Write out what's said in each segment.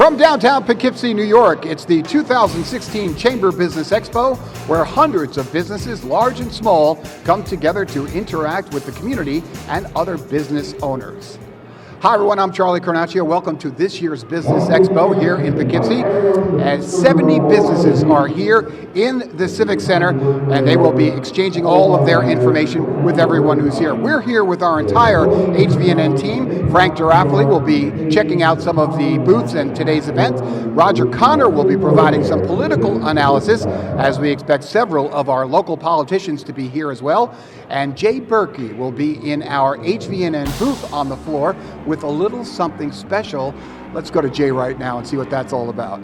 From downtown Poughkeepsie, New York, it's the 2016 Chamber Business Expo, where hundreds of businesses, large and small, come together to interact with the community and other business owners. Hi everyone, I'm Charlie Carnaccio. Welcome to this year's Business Expo here in Poughkeepsie. And 70 businesses are here in the Civic Center, and they will be exchanging all of their information with everyone who's here. We're here with our entire HVNN team. Frank Girafoli will be checking out some of the booths in today's event. Roger Connor will be providing some political analysis, as we expect several of our local politicians to be here as well. And Jay Berkey will be in our HVNN booth on the floor with a little something special. Let's go to Jay right now and see what that's all about.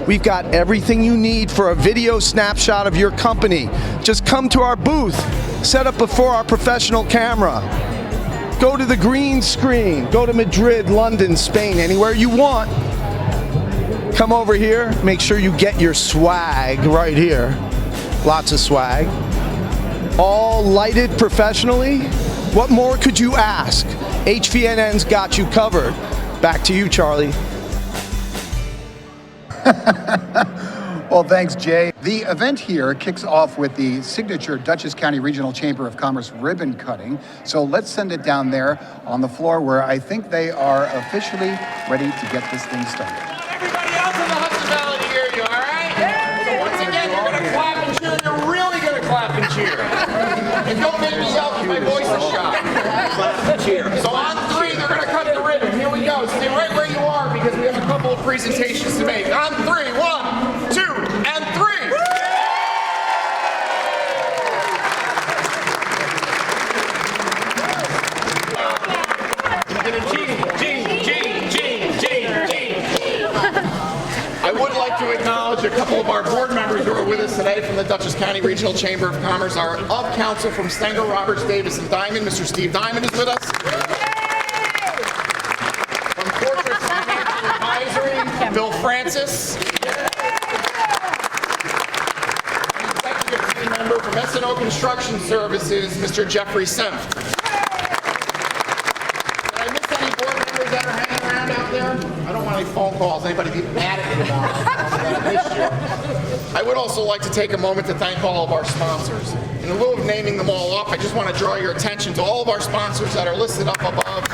We've got everything you need for a video snapshot of your company. Just come to our booth, set up before our professional camera. Go to the green screen, go to Madrid, London, Spain, anywhere you want. Come over here, make sure you get your swag right here. Lots of swag. All lighted professionally. What more could you ask? HVNN's got you covered. Back to you, Charlie. Well, thanks, Jay. The event here kicks off with the signature Dutchess County Regional Chamber of Commerce ribbon cutting. So let's send it down there on the floor where I think they are officially ready to get this thing started. Everybody else in the Hudson Valley to hear you, all right? So once again, you're going to clap and cheer. You're really going to clap and cheer. And don't make me yell because my voice is shot. Clap and cheer. So on three, they're going to cut the ribbon. Here we go. Stay right where you are because we have a couple of presentations to make. On three, 1, 2, and 3. I would like to acknowledge a couple of our board members who are with us today from the Dutchess County Regional Chamber of Commerce. Our of council from Stenger, Roberts, Davis, and Diamond, Mr. Steve Diamond is with us. From Fortress Financial Advisory, Bill Francis. Executive team member from S&O Construction Services, Mr. Jeffrey Senft. Did I miss any board members that are hanging around out there? I don't want any phone calls, anybody be mad at me tomorrow that I missed you. I would also like to take a moment to thank all of our sponsors. In lieu of naming them all up, I just want to draw your attention to all of our sponsors that are listed up above.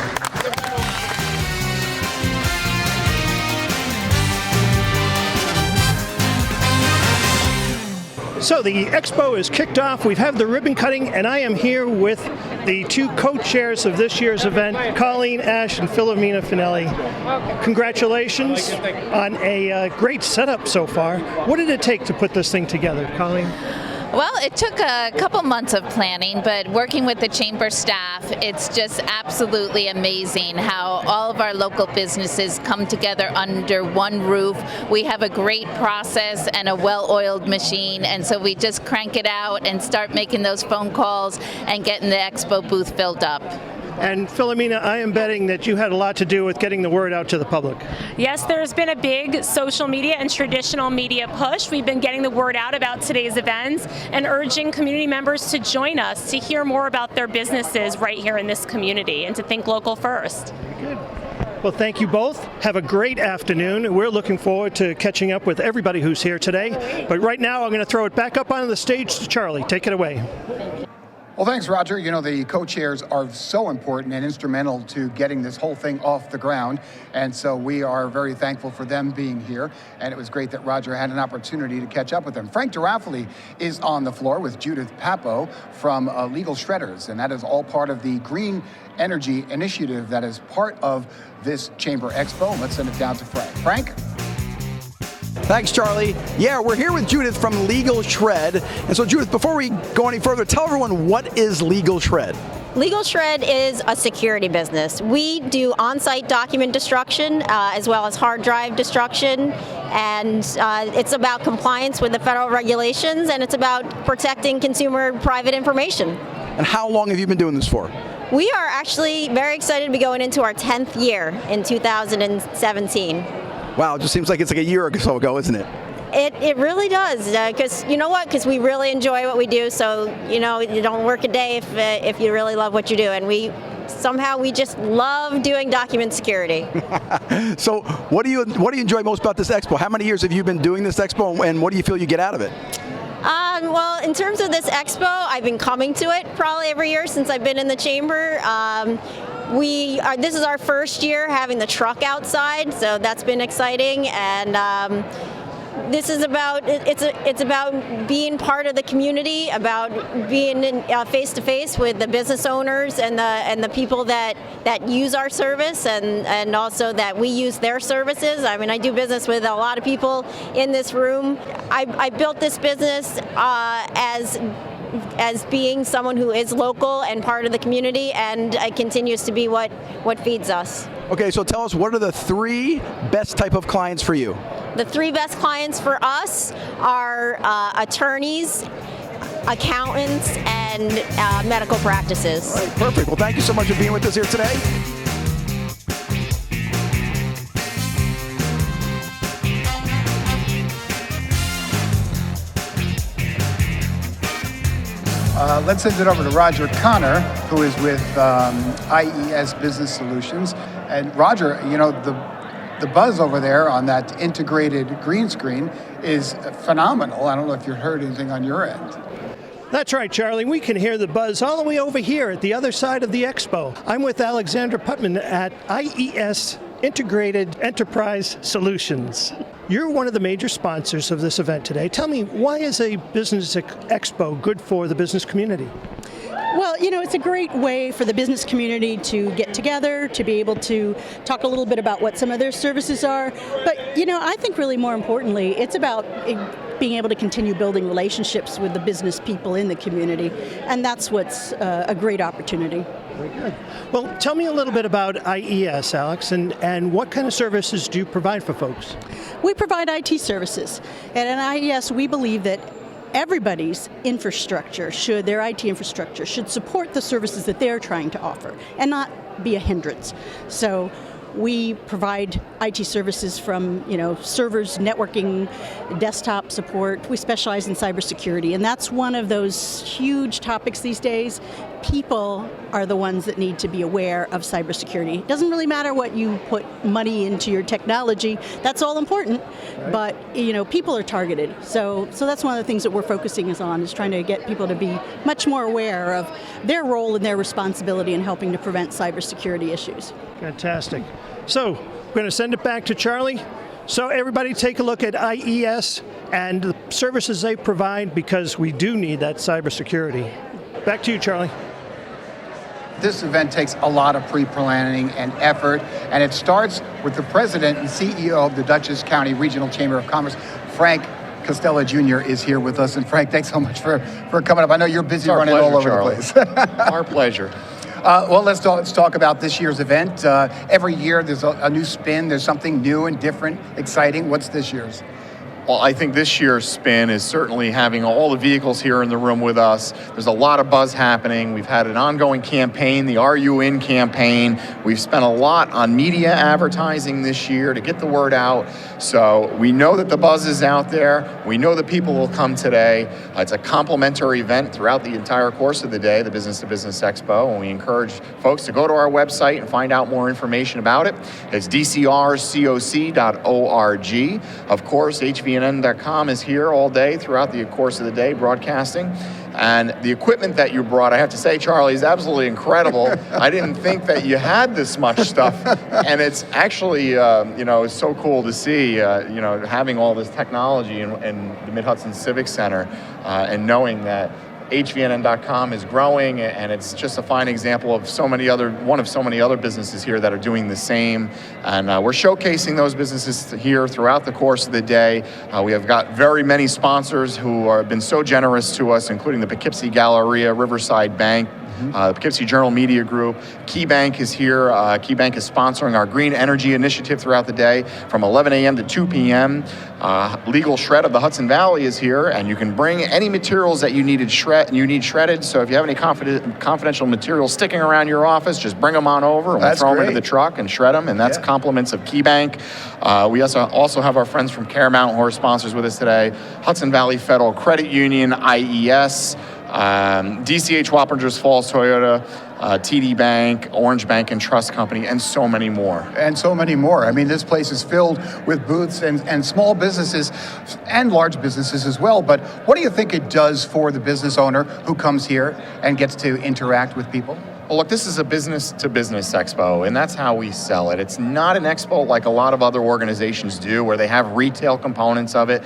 So the expo is kicked off. We've had the ribbon cutting, and I am here with the two co-chairs of this year's event, Colleen Ash and Philomena Finelli. Congratulations on a great setup so far. What did it take to put this thing together, Colleen? Well, it took a couple months of planning, but working with the chamber staff, it's just absolutely amazing how all of our local businesses come together under one roof. We have a great process and a well-oiled machine, and so we just crank it out and start making those phone calls and getting the expo booth filled up. And Philomena, I am betting that you had a lot to do with getting the word out to the public. Yes, there's been a big social media and traditional media push. We've been getting the word out about today's events and urging community members to join us to hear more about their businesses right here in this community and to think local first. Good. Well, thank you both. Have a great afternoon. We're looking forward to catching up with everybody who's here today. But right now, I'm going to throw it back up on the stage to Charlie. Take it away. Well, thanks, Roger. You know, the co-chairs are so important and instrumental to getting this whole thing off the ground. And so we are very thankful for them being here. And it was great that Roger had an opportunity to catch up with them. Frank Girafoli is on the floor with Judith Papo from Legal Shredders. And that is all part of the Green Energy Initiative that is part of this Chamber Expo. Let's send it down to Frank. Frank? Thanks, Charlie. Yeah, we're here with Judith from Legal Shred. And so, Judith, before we go any further, tell everyone, what is Legal Shred? Legal Shred is a security business. We do on-site document destruction as well as hard drive destruction, and it's about compliance with the federal regulations, and it's about protecting consumer private information. And how long have you been doing this for? We are actually very excited to be going into our 10th year in 2017. Wow, it just seems like it's like a year or so ago, isn't it? It really does, because you know what? Because we really enjoy what we do. So you know, you don't work a day if you really love what you do, and we somehow we just love doing document security. So what do you enjoy most about this expo? How many years have you been doing this expo, and what do you feel you get out of it? Well, in terms of this expo, I've been coming to it probably every year since I've been in the chamber. This is our first year having the truck outside, so that's been exciting. And this is it's about being part of the community, about being face to face with the business owners and the people that use our service, and also that we use their services. I mean, I do business with a lot of people in this room. I built this business as being someone who is local and part of the community, and it continues to be what feeds us. Okay, so tell us, what are the 3 best type of clients for you? The 3 best clients for us are attorneys, accountants, and medical practices. All right, perfect. Well, thank you so much for being with us here today. Let's send it over to Roger Connor, who is with IES Business Solutions. And Roger, you know, the buzz over there on that integrated green screen is phenomenal. I don't know if you've heard anything on your end. That's right, Charlie. We can hear the buzz all the way over here at the other side of the expo. I'm with Alexandra Putman at IES Integrated Enterprise Solutions. You're one of the major sponsors of this event today. Tell me, why is a business expo good for the business community? Well, you know, it's a great way for the business community to get together, to be able to talk a little bit about what some of their services are. But, you know, I think really more importantly, it's about being able to continue building relationships with the business people in the community. And that's what's a great opportunity. Very good. Well, tell me a little bit about IES, Alex, and what kind of services do you provide for folks? We provide IT services. And at IES, we believe that everybody's infrastructure their IT infrastructure should support the services that they're trying to offer and not be a hindrance. So we provide IT services from, you know, servers, networking, desktop support. We specialize in cybersecurity, and that's one of those huge topics these days. People are the ones that need to be aware of cybersecurity. It doesn't really matter what you put money into your technology. That's all important, right. But you know, people are targeted. So that's one of the things that we're focusing on, is trying to get people to be much more aware of their role and their responsibility in helping to prevent cybersecurity issues. Fantastic. So we're going to send it back to Charlie. So everybody take a look at IES and the services they provide, because we do need that cybersecurity. Back to you, Charlie. This event takes a lot of pre-planning and effort, and it starts with the president and CEO of the Dutchess County Regional Chamber of Commerce, Frank Costello Jr. is here with us. And Frank, thanks so much for coming up. I know you're busy running all over Charlie. the place. Our pleasure. Well, let's talk about this year's event. Every year there's a new spin. There's something new and different, exciting. What's this year's? Well, I think this year's spin is certainly having all the vehicles here in the room with us. There's a lot of buzz happening. We've had an ongoing campaign, the Are You In campaign. We've spent a lot on media advertising this year to get the word out. So we know that the buzz is out there. We know that people will come today. It's a complimentary event throughout the entire course of the day, the Business to Business Expo, and we encourage folks to go to our website and find out more information about it. It's dcrcoc.org. Of course, HVNN.com is here all day throughout the course of the day broadcasting. And the equipment that you brought, I have to say, Charlie, is absolutely incredible. I didn't think that you had this much stuff. And it's actually, it's so cool to see, having all this technology in the Mid-Hudson Civic Center and knowing that HVNN.com is growing, and it's just a fine example of one of so many other businesses here that are doing the same. And we're showcasing those businesses here throughout the course of the day. We have got very many sponsors who have been so generous to us, including the Poughkeepsie Galleria, Riverside Bank, the Poughkeepsie Journal Media Group. KeyBank is here. KeyBank is sponsoring our Green Energy Initiative throughout the day from 11 a.m. to 2 p.m. Legal Shred of the Hudson Valley is here, and you can bring any materials that you need shredded. So if you have any confidential materials sticking around your office, just bring them on over, and we'll throw them into the truck and shred them, and that's compliments of KeyBank. We also have our friends from Caramount who are sponsors with us today. Hudson Valley Federal Credit Union, IES, DCH Wappingers Falls Toyota, TD Bank, Orange Bank and Trust Company, and so many more. And so many more. I mean, this place is filled with booths and small businesses and large businesses as well. But what do you think it does for the business owner who comes here and gets to interact with people? Well, look, this is a business-to-business expo, and that's how we sell it. It's not an expo like a lot of other organizations do, where they have retail components of it.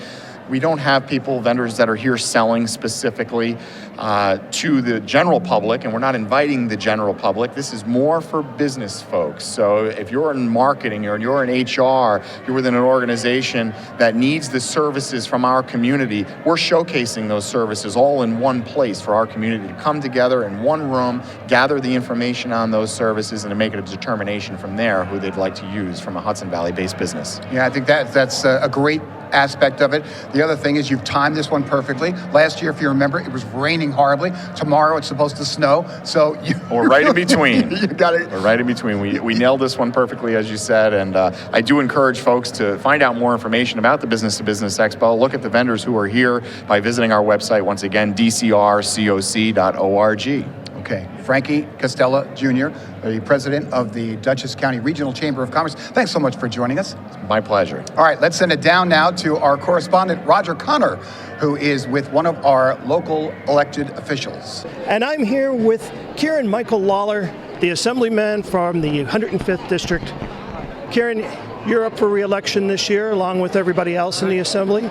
We don't have vendors that are here selling specifically to the general public, and we're not inviting the general public. This is more for business folks. So if you're in marketing or you're in HR, you're within an organization that needs the services from our community, we're showcasing those services all in one place for our community to come together in one room, gather the information on those services, and to make a determination from there who they'd like to use from a Hudson Valley-based business. Yeah, I think that's a great aspect of it. The other thing is you've timed this one perfectly. Last year, if you remember, it was raining horribly. Tomorrow, it's supposed to snow. So we're right in between. You got it. We're right in between. We nailed this one perfectly, as you said, and I do encourage folks to find out more information about the Business to Business Expo. Look at the vendors who are here by visiting our website, once again, dcrcoc.org. Okay. Frankie Costella Jr., the president of the Dutchess County Regional Chamber of Commerce. Thanks so much for joining us. My pleasure. All right, let's send it down now to our correspondent, Roger Connor, who is with one of our local elected officials. And I'm here with Kieran Michael Lawler, the assemblyman from the 105th District. Kieran, you're up for re-election this year, along with everybody else in the assembly.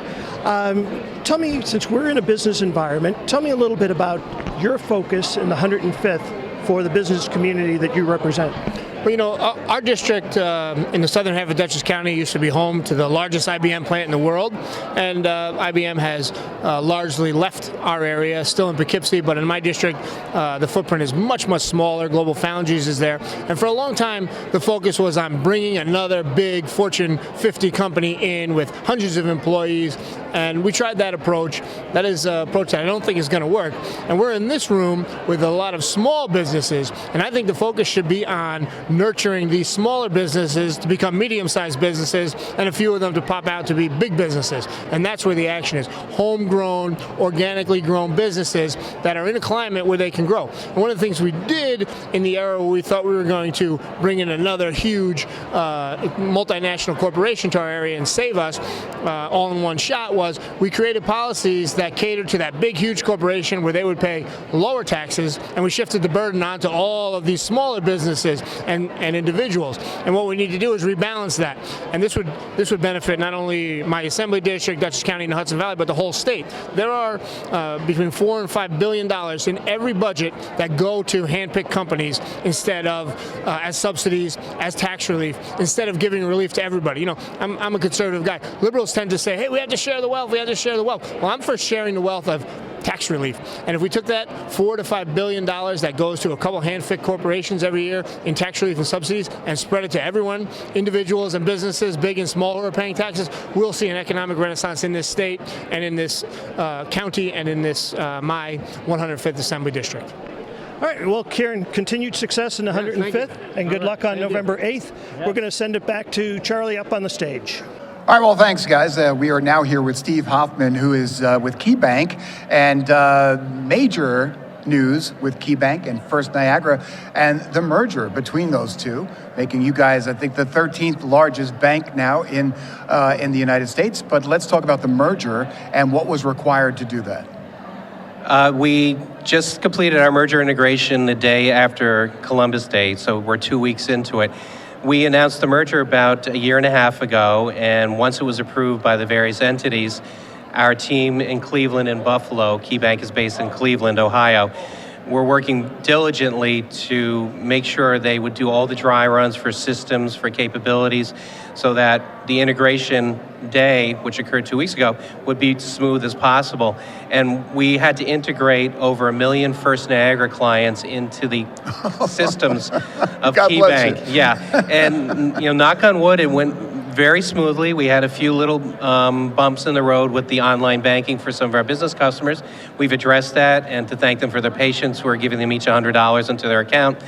Tell me, since we're in a business environment, tell me a little bit about your focus in the 105th for the business community that you represent. Well, you know, our district in the southern half of Dutchess County used to be home to the largest IBM plant in the world, and IBM has largely left our area, still in Poughkeepsie, but in my district, the footprint is much, much smaller. Global Foundries is there, and for a long time, the focus was on bringing another big Fortune 50 company in with hundreds of employees, and we tried that approach. That is an approach that I don't think is going to work, and we're in this room with a lot of small businesses, and I think the focus should be on nurturing these smaller businesses to become medium-sized businesses, and a few of them to pop out to be big businesses. And that's where the action is. Homegrown, organically grown businesses that are in a climate where they can grow. And one of the things we did in the era where we thought we were going to bring in another huge multinational corporation to our area and save us all in one shot was we created policies that catered to that big, huge corporation where they would pay lower taxes, and we shifted the burden onto all of these smaller businesses and individuals. And what we need to do is rebalance that. And this would benefit not only my assembly district, Dutchess County, and the Hudson Valley, but the whole state. There are between $4 and $5 billion in every budget that go to hand-picked companies instead of as subsidies, as tax relief, instead of giving relief to everybody. You know, I'm a conservative guy. Liberals tend to say, hey, we have to share the wealth, we have to share the wealth. Well, I'm for sharing the wealth of tax relief. And if we took that $4 to $5 billion that goes to a couple hand-picked corporations every year in tax relief and subsidies and spread it to everyone, individuals and businesses, big and small, who are paying taxes, we'll see an economic renaissance in this state and in this county and in this my 105th Assembly District. All right, well, Kieran, continued success in the 105th, and good luck on November 8th. We're going to send it back to Charlie up on the stage. All right, well, thanks, guys. We are now here with Steve Hoffman, who is with KeyBank, and major news with KeyBank and First Niagara and the merger between those two, making you guys, I think, the 13th largest bank now in the United States. But let's talk about the merger and what was required to do that. We just completed our merger integration the day after Columbus Day, so we're 2 weeks into it. We announced the merger about a year and a half ago, and once it was approved by the various entities, our team in Cleveland and Buffalo, KeyBank is based in Cleveland, Ohio, we're working diligently to make sure they would do all the dry runs for systems, for capabilities, so that the integration day, which occurred 2 weeks ago, would be smooth as possible. And we had to integrate over 1 million First Niagara clients into the systems of God bless KeyBank. you. Yeah, and you know, knock on wood, it went very smoothly. We had a few little bumps in the road with the online banking for some of our business customers. We've addressed that, and to thank them for their patience, we're giving them each $100 into their account.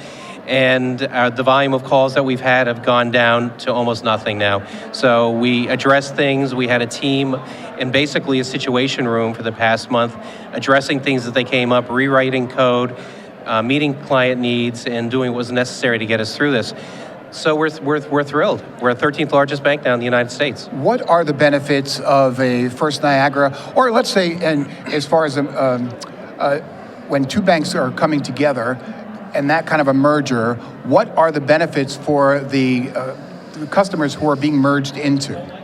And the volume of calls that we've had have gone down to almost nothing now. So we addressed things. We had a team in basically a situation room for the past month, addressing things that they came up, rewriting code, meeting client needs and doing what was necessary to get us through this. So we're thrilled. We're the 13th largest bank now in the United States. What are the benefits of a First Niagara, or let's say, and as far as when two banks are coming together and that kind of a merger, what are the benefits for the customers who are being merged into?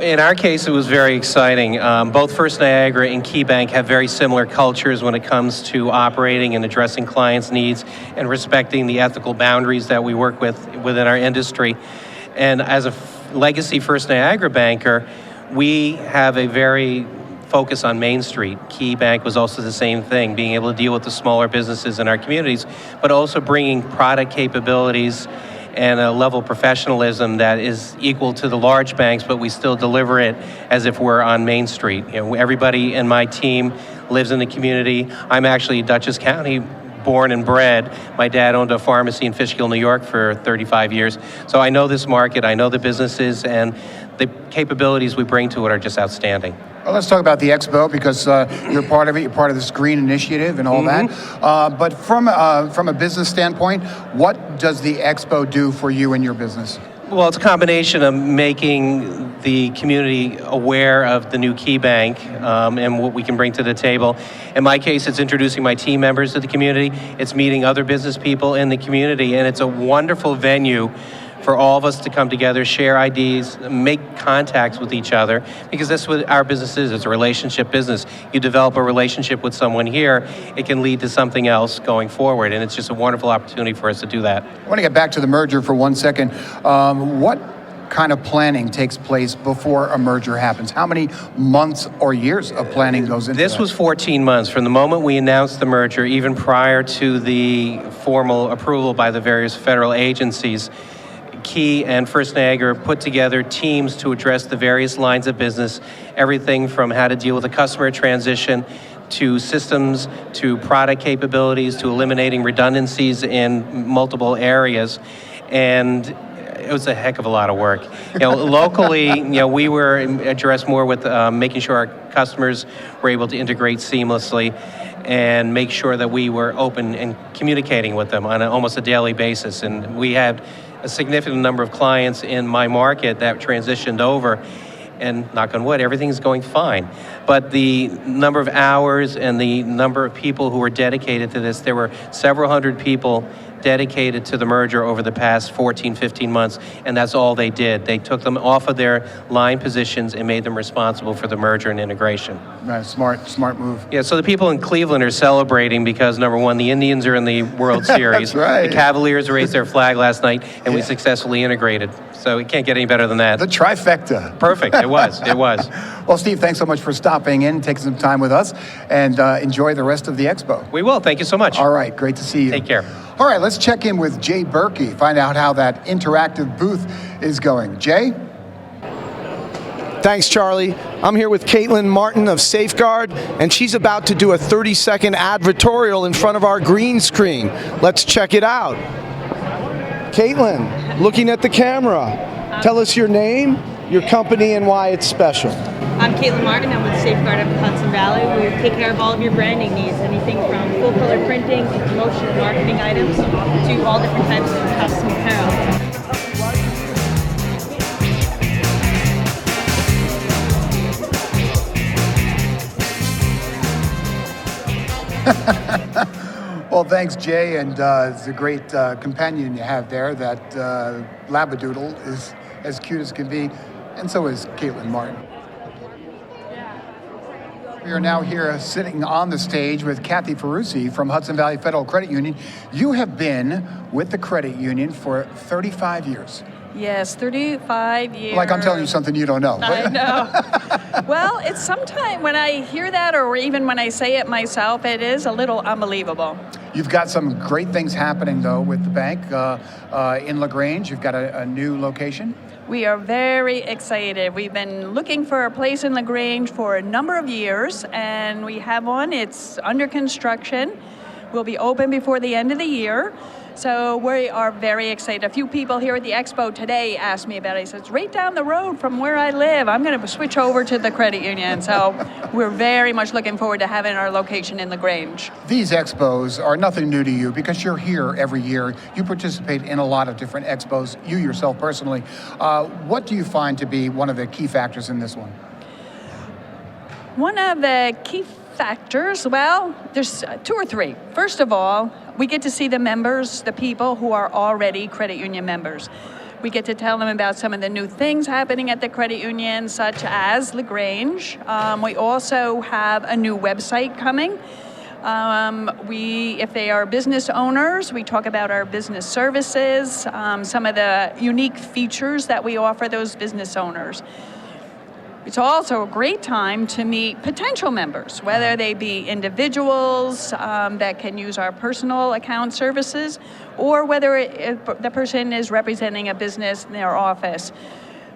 In our case, it was very exciting. Both First Niagara and Key Bank have very similar cultures when it comes to operating and addressing clients' needs and respecting the ethical boundaries that we work with within our industry. And as a legacy First Niagara banker, we have a very focus on Main Street. Key Bank was also the same thing, being able to deal with the smaller businesses in our communities, but also bringing product capabilities and a level of professionalism that is equal to the large banks, but we still deliver it as if we're on Main Street. You know, everybody in my team lives in the community. I'm actually Dutchess County born and bred. My dad owned a pharmacy in Fishkill, New York for 35 years. So I know this market, I know the businesses, and the capabilities we bring to it are just outstanding. Well, let's talk about the Expo, because you're part of it. You're part of this green initiative and all that. But from a business standpoint, what does the Expo do for you and your business? Well, it's a combination of making the community aware of the new Key Bank and what we can bring to the table. In my case, it's introducing my team members to the community. It's meeting other business people in the community, and it's a wonderful venue for all of us to come together, share ideas, make contacts with each other, because that's what our business is. It's a relationship business. You develop a relationship with someone here, it can lead to something else going forward, and it's just a wonderful opportunity for us to do that. I want to get back to the merger for 1 second. What kind of planning takes place before a merger happens? How many months or years of planning goes into This was 14 months from the moment we announced the merger, even prior to the formal approval by the various federal agencies. Key and First Niagara put together teams to address the various lines of business, everything from how to deal with a customer transition, to systems, to product capabilities, to eliminating redundancies in multiple areas. And it was a heck of a lot of work. You know, locally, you know, we were addressed more with making sure our customers were able to integrate seamlessly and make sure that we were open and communicating with them on almost a daily basis. And we had a significant number of clients in my market that transitioned over, and knock on wood, everything's going fine. But the number of hours and the number of people who were dedicated to this, there were several hundred people dedicated to the merger over the past 14, 15 months, and that's all they did. They took them off of their line positions and made them responsible for the merger and integration. Right, smart move. Yeah, so the people in Cleveland are celebrating because, number one, the Indians are in the World Series. That's right. The Cavaliers raised their flag last night, and we successfully integrated. So it can't get any better than that. The trifecta. Perfect, it was. Well, Steve, thanks so much for stopping in, taking some time with us, and enjoy the rest of the Expo. We will, thank you so much. All right, great to see you. Take care. All right, let's check in with Jay Berkey, find out how that interactive booth is going. Jay? Thanks, Charlie. I'm here with Caitlin Martin of Safeguard, and she's about to do a 30-second advertorial in front of our green screen. Let's check it out. Caitlin, looking at the camera, tell us your name, your company, and why it's special. I'm Caitlin Martin. I'm with Safeguard up in Hudson Valley. We take care of all of your branding needs, anything from full-color printing to promotional marketing items to all different types of custom apparel. Well, thanks, Jay, and it's a great companion you have there. That Labradoodle is as cute as can be, and so is Caitlin Martin. We are now here sitting on the stage with Kathy Ferrucci from Hudson Valley Federal Credit Union. You have been with the credit union for 35 years. Yes, 35 years. Like I'm telling you something you don't know. I know. Well, it's sometimes when I hear that, or even when I say it myself, it is a little unbelievable. You've got some great things happening, though, with the bank in LaGrange. You've got a new location. We are very excited. We've been looking for a place in LaGrange for a number of years, and we have one. It's under construction. We'll be open before the end of the year. So we are very excited. A few people here at the Expo today asked me about it. He said, it's right down the road from where I live. I'm going to switch over to the credit union. So we're very much looking forward to having our location in LaGrange. These expos are nothing new to you because you're here every year. You participate in a lot of different expos, you yourself personally. What do you find to be one of the key factors in this one? One of the key factors, well, there's two or three. First of all, we get to see the members, the people who are already credit union members. We get to tell them about some of the new things happening at the credit union, such as LaGrange. We also have a new website coming. If they are business owners, we talk about our business services, some of the unique features that we offer those business owners. It's also a great time to meet potential members, whether they be individuals that can use our personal account services, or whether the person is representing a business in their office.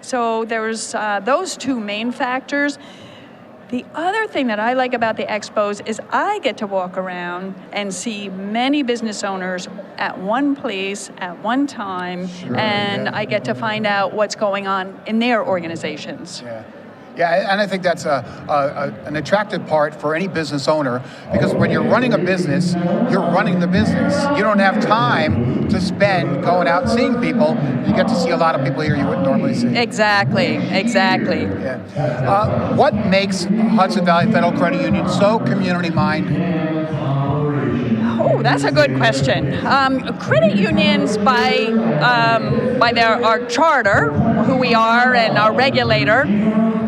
So there's those two main factors. The other thing that I like about the expos is I get to walk around and see many business owners at one place at one time, and I get to find out what's going on in their organizations. Yeah, and I think that's an attractive part for any business owner, because when you're running a business, you're running the business. You don't have time to spend going out seeing people. You get to see a lot of people here you wouldn't normally see. Exactly. Yeah. What makes Hudson Valley Federal Credit Union so community-minded? Oh, that's a good question. Credit unions, by our charter, who we are, and our regulator,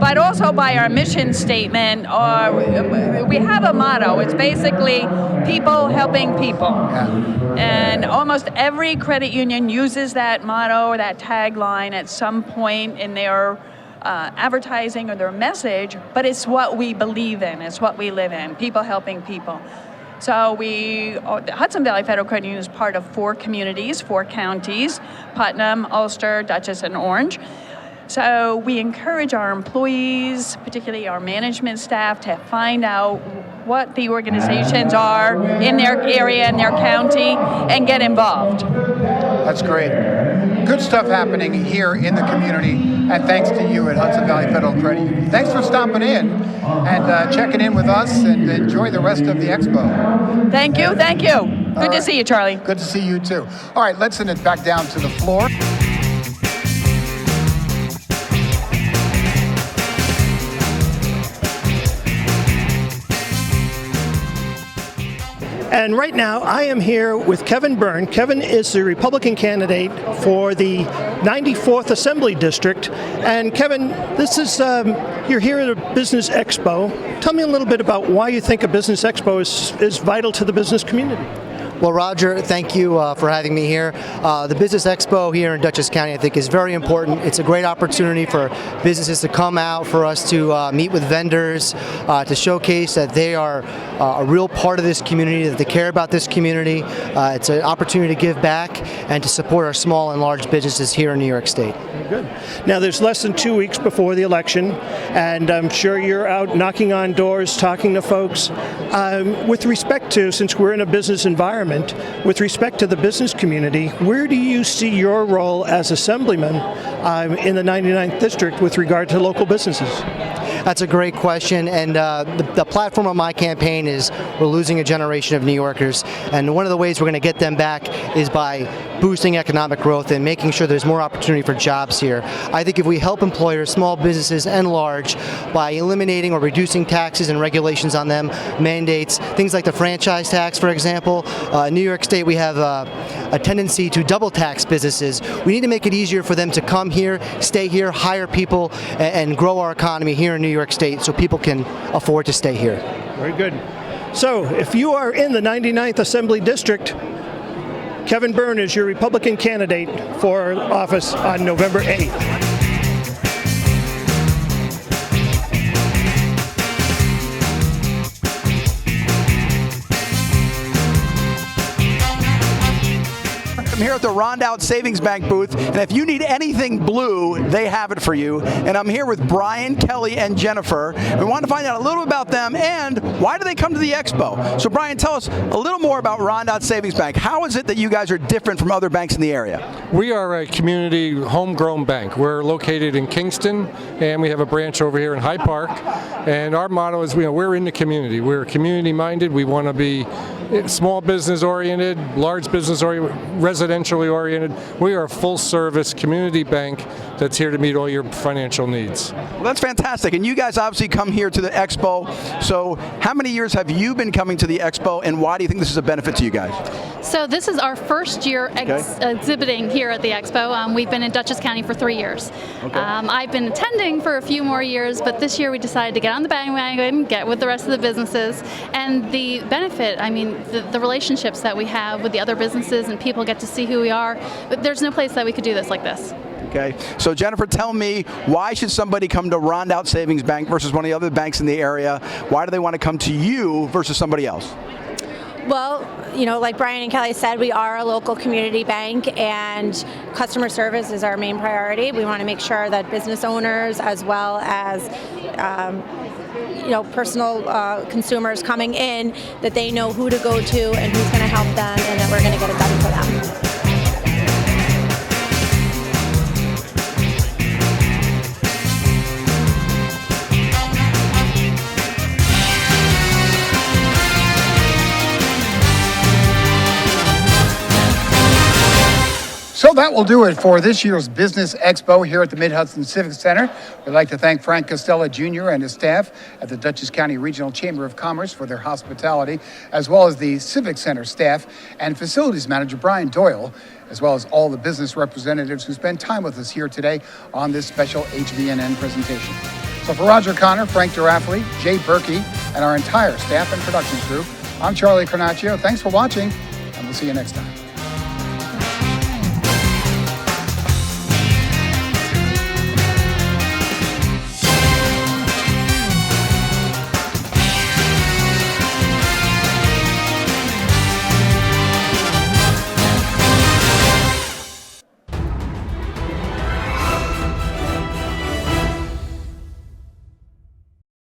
but also by our mission statement, we have a motto. It's basically people helping people. And almost every credit union uses that motto or that tagline at some point in their advertising or their message, but it's what we believe in. It's what we live in, people helping people. So Hudson Valley Federal Credit Union is part of 4 communities, 4 counties, Putnam, Ulster, Dutchess, and Orange. So we encourage our employees, particularly our management staff, to find out what the organizations are in their area, in their county, and get involved. That's great. Good stuff happening here in the community, and thanks to you at Hudson Valley Federal Credit Union. Thanks for stopping in and checking in with us, and enjoy the rest of the expo. Thank you. Good to see you, Charlie. Good to see you too. All right, let's send it back down to the floor. And right now, I am here with Kevin Byrne. Kevin is the Republican candidate for the 94th Assembly District. And Kevin, this is you're here at a business expo. Tell me a little bit about why you think a business expo is vital to the business community. Well, Roger, thank you for having me here. The Business Expo here in Dutchess County, I think, is very important. It's a great opportunity for businesses to come out, for us to meet with vendors, to showcase that they are a real part of this community, that they care about this community. It's an opportunity to give back and to support our small and large businesses here in New York State. Very good. Now, there's less than 2 weeks before the election, and I'm sure you're out knocking on doors, talking to folks. With respect to, since we're in a business environment, with respect to the business community, where do you see your role as assemblyman in the 99th District with regard to local businesses? That's a great question, and the platform of my campaign is we're losing a generation of New Yorkers, and one of the ways we're going to get them back is by boosting economic growth and making sure there's more opportunity for jobs here. I think if we help employers, small businesses and large, by eliminating or reducing taxes and regulations on them, mandates, things like the franchise tax, for example. In New York State, we have a tendency to double tax businesses. We need to make it easier for them to come here, stay here, hire people, and grow our economy here in New York State so people can afford to stay here. Very good. So if you are in the 99th Assembly District, Kevin Byrne is your Republican candidate for office on November 8th. I'm here at the Rondout Savings Bank booth, and if you need anything blue, they have it for you. And I'm here with Brian, Kelly, and Jennifer. We want to find out a little about them and why do they come to the Expo. So Brian, tell us a little more about Rondout Savings Bank. How is it that you guys are different from other banks in the area? We are a community homegrown bank. We're located in Kingston, and we have a branch over here in Hyde Park. And our motto is, we're in the community. We're community-minded. We want to be small business oriented, large business oriented, residentially oriented. We are a full-service community bank that's here to meet all your financial needs. Well, that's fantastic. And you guys obviously come here to the Expo. So how many years have you been coming to the Expo, and why do you think this is a benefit to you guys? So this is our first year exhibiting here at the Expo. We've been in Dutchess County for 3 years. Okay. I've been attending for a few more years, but this year we decided to get on the bandwagon, get with the rest of the businesses, and the benefit, the relationships that we have with the other businesses and people get to see who we are. But there's no place that we could do this like this. Okay, so Jennifer, tell me, why should somebody come to Rondout Savings Bank versus one of the other banks in the area? Why do they want to come to you versus somebody else? Well, like Brian and Kelly said, we are a local community bank, and customer service is our main priority. We want to make sure that business owners, as well as personal consumers coming in, that they know who to go to and who's going to help them, and that we're going to get it done for them. So that will do it for this year's Business Expo here at the Mid-Hudson Civic Center. We'd like to thank Frank Costella Jr. and his staff at the Dutchess County Regional Chamber of Commerce for their hospitality, as well as the Civic Center staff and Facilities Manager Brian Doyle, as well as all the business representatives who spent time with us here today on this special HVNN presentation. So for Roger Connor, Frank Durafley, Jay Berkey, and our entire staff and production crew, I'm Charlie Carnaccio. Thanks for watching, and we'll see you next time.